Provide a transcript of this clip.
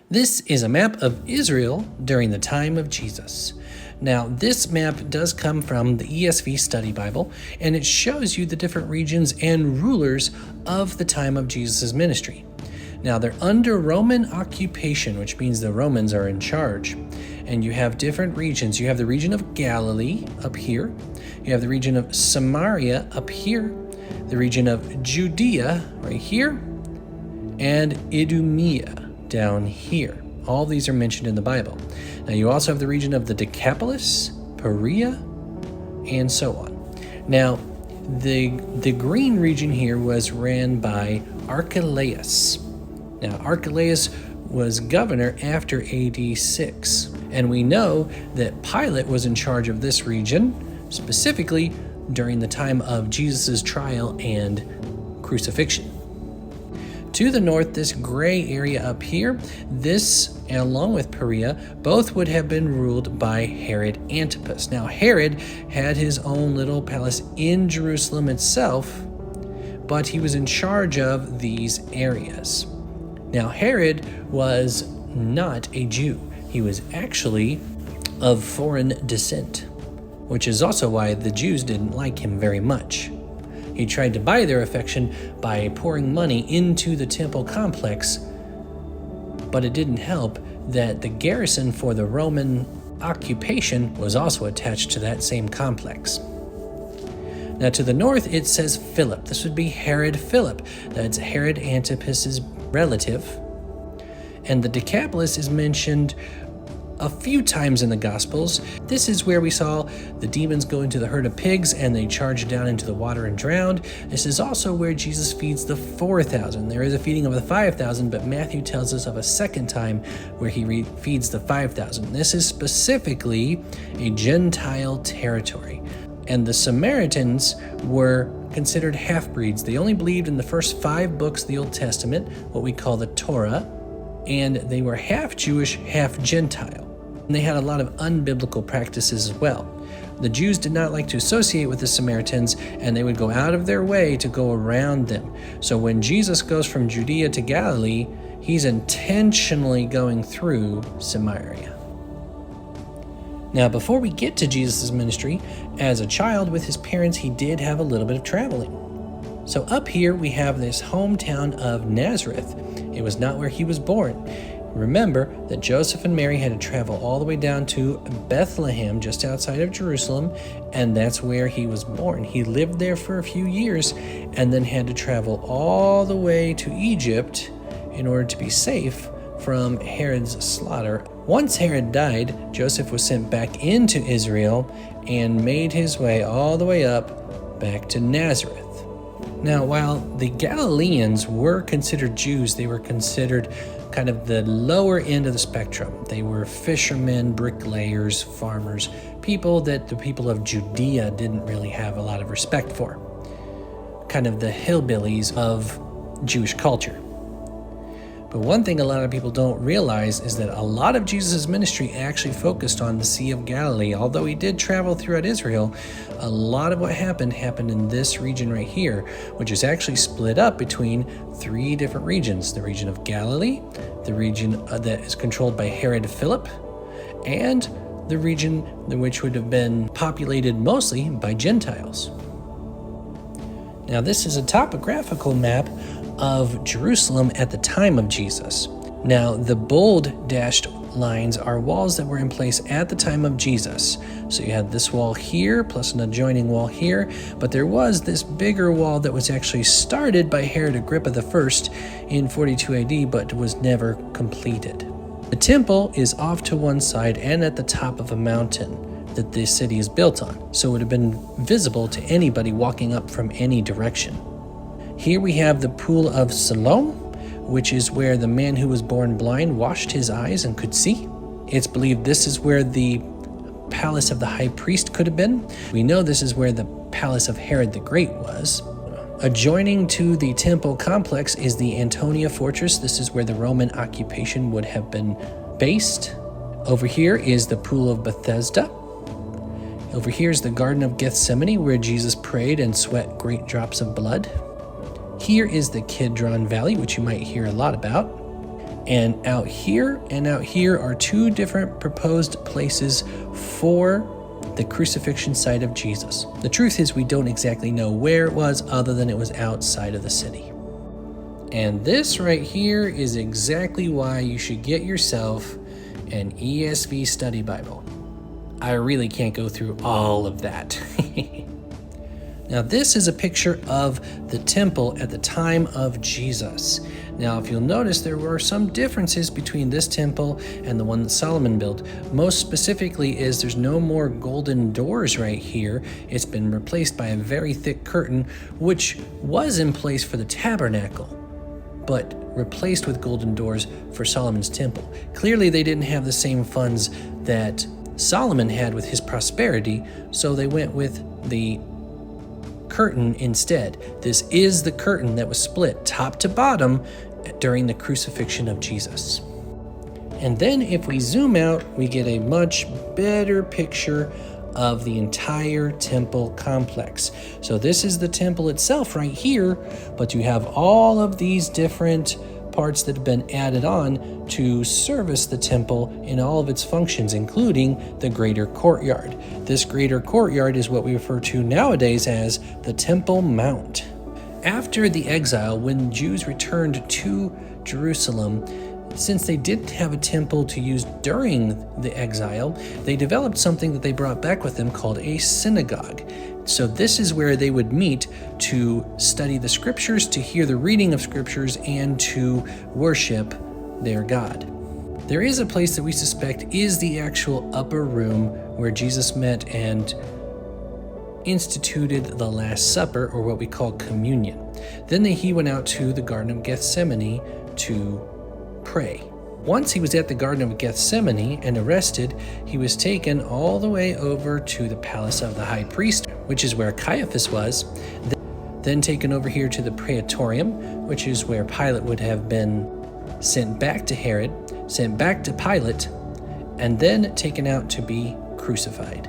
This is a map of Israel during the time of Jesus. Now, this map does come from the ESV Study Bible, and it shows you the different regions and rulers of the time of Jesus' ministry. Now, they're under Roman occupation, which means the Romans are in charge. And you have different regions. You have the region of Galilee up here. You have the region of Samaria up here. The region of Judea right here. And Idumea down here. All these are mentioned in the Bible. Now you also have the region of the Decapolis, Perea, and so on. Now the green region here was ran by Archelaus. Now Archelaus was governor after AD 6, and we know that Pilate was in charge of this region, specifically during the time of Jesus' trial and crucifixion. To the north, this gray area up here, this, along with Perea, both would have been ruled by Herod Antipas. Now, Herod had his own little palace in Jerusalem itself, but he was in charge of these areas. Now, Herod was not a Jew. He was actually of foreign descent, which is also why the Jews didn't like him very much. He tried to buy their affection by pouring money into the temple complex, but it didn't help that the garrison for the Roman occupation was also attached to that same complex. Now to the north it says Philip. This would be Herod Philip. That's Herod Antipas's relative. And the Decapolis is mentioned a few times in the Gospels. This is where we saw the demons go into the herd of pigs and they charged down into the water and drowned. This is also where Jesus feeds the 4,000. There is a feeding of the 5,000, but Matthew tells us of a second time where he feeds the 5,000. This is specifically a Gentile territory. And the Samaritans were considered half-breeds. They only believed in the first 5 books of the Old Testament, what we call the Torah, and they were half Jewish, half Gentile. And they had a lot of unbiblical practices as well. The Jews did not like to associate with the Samaritans, and they would go out of their way to go around them. So when Jesus goes from Judea to Galilee, he's intentionally going through Samaria. Now, before we get to Jesus' ministry, as a child with his parents, he did have a little bit of traveling. So up here we have this hometown of Nazareth. It was not where he was born. Remember that Joseph and Mary had to travel all the way down to Bethlehem, just outside of Jerusalem, and that's where he was born. He lived there for a few years and then had to travel all the way to Egypt in order to be safe from Herod's slaughter. Once Herod died, Joseph was sent back into Israel and made his way all the way up back to Nazareth. Now, while the Galileans were considered Jews, they were considered kind of the lower end of the spectrum. They were fishermen, bricklayers, farmers, people that the people of Judea didn't really have a lot of respect for. Kind of the hillbillies of Jewish culture. But one thing a lot of people don't realize is that a lot of Jesus' ministry actually focused on the Sea of Galilee. Although he did travel throughout Israel, a lot of what happened in this region right here, which is actually split up between 3 different regions. The region of Galilee, the region that is controlled by Herod Philip, and the region which would have been populated mostly by Gentiles. Now this is a topographical map of Jerusalem at the time of Jesus. Now, the bold dashed lines are walls that were in place at the time of Jesus. So you had this wall here, plus an adjoining wall here, but there was this bigger wall that was actually started by Herod Agrippa I in 42 AD, but was never completed. The temple is off to one side and at the top of a mountain that this city is built on, so it would have been visible to anybody walking up from any direction. Here we have the Pool of Siloam, which is where the man who was born blind washed his eyes and could see. It's believed this is where the palace of the high priest could have been. We know this is where the palace of Herod the Great was. Adjoining to the temple complex is the Antonia Fortress. This is where the Roman occupation would have been based. Over here is the Pool of Bethesda. Over here is the Garden of Gethsemane, where Jesus prayed and sweat great drops of blood. Here is the Kidron Valley, which you might hear a lot about. And out here are two different proposed places for the crucifixion site of Jesus. The truth is we don't exactly know where it was other than it was outside of the city. And this right here is exactly why you should get yourself an ESV study Bible. I really can't go through all of that. Now this is a picture of the temple at the time of Jesus. Now if you'll notice, there were some differences between this temple and the one that Solomon built. Most specifically is there's no more golden doors right here. It's been replaced by a very thick curtain, which was in place for the tabernacle, but replaced with golden doors for Solomon's temple. Clearly they didn't have the same funds that Solomon had with his prosperity, so they went with the curtain instead. This is the curtain that was split top to bottom during the crucifixion of Jesus. And then if we zoom out, we get a much better picture of the entire temple complex. So this is the temple itself right here, but you have all of these different parts that have been added on to service the temple in all of its functions, including the greater courtyard. This greater courtyard is what we refer to nowadays as the Temple Mount. After the exile, when Jews returned to Jerusalem, since they didn't have a temple to use during the exile, they developed something that they brought back with them called a synagogue. So this is where they would meet to study the scriptures, to hear the reading of scriptures, and to worship their God. There is a place that we suspect is the actual upper room where Jesus met and instituted the Last Supper, or what we call communion. Then he went out to the Garden of Gethsemane to pray. Once he was at the Garden of Gethsemane and arrested, he was taken all the way over to the palace of the high priest, which is where Caiaphas was, then taken over here to the Praetorium, which is where Pilate would have been sent back to Herod, sent back to Pilate, and then taken out to be crucified.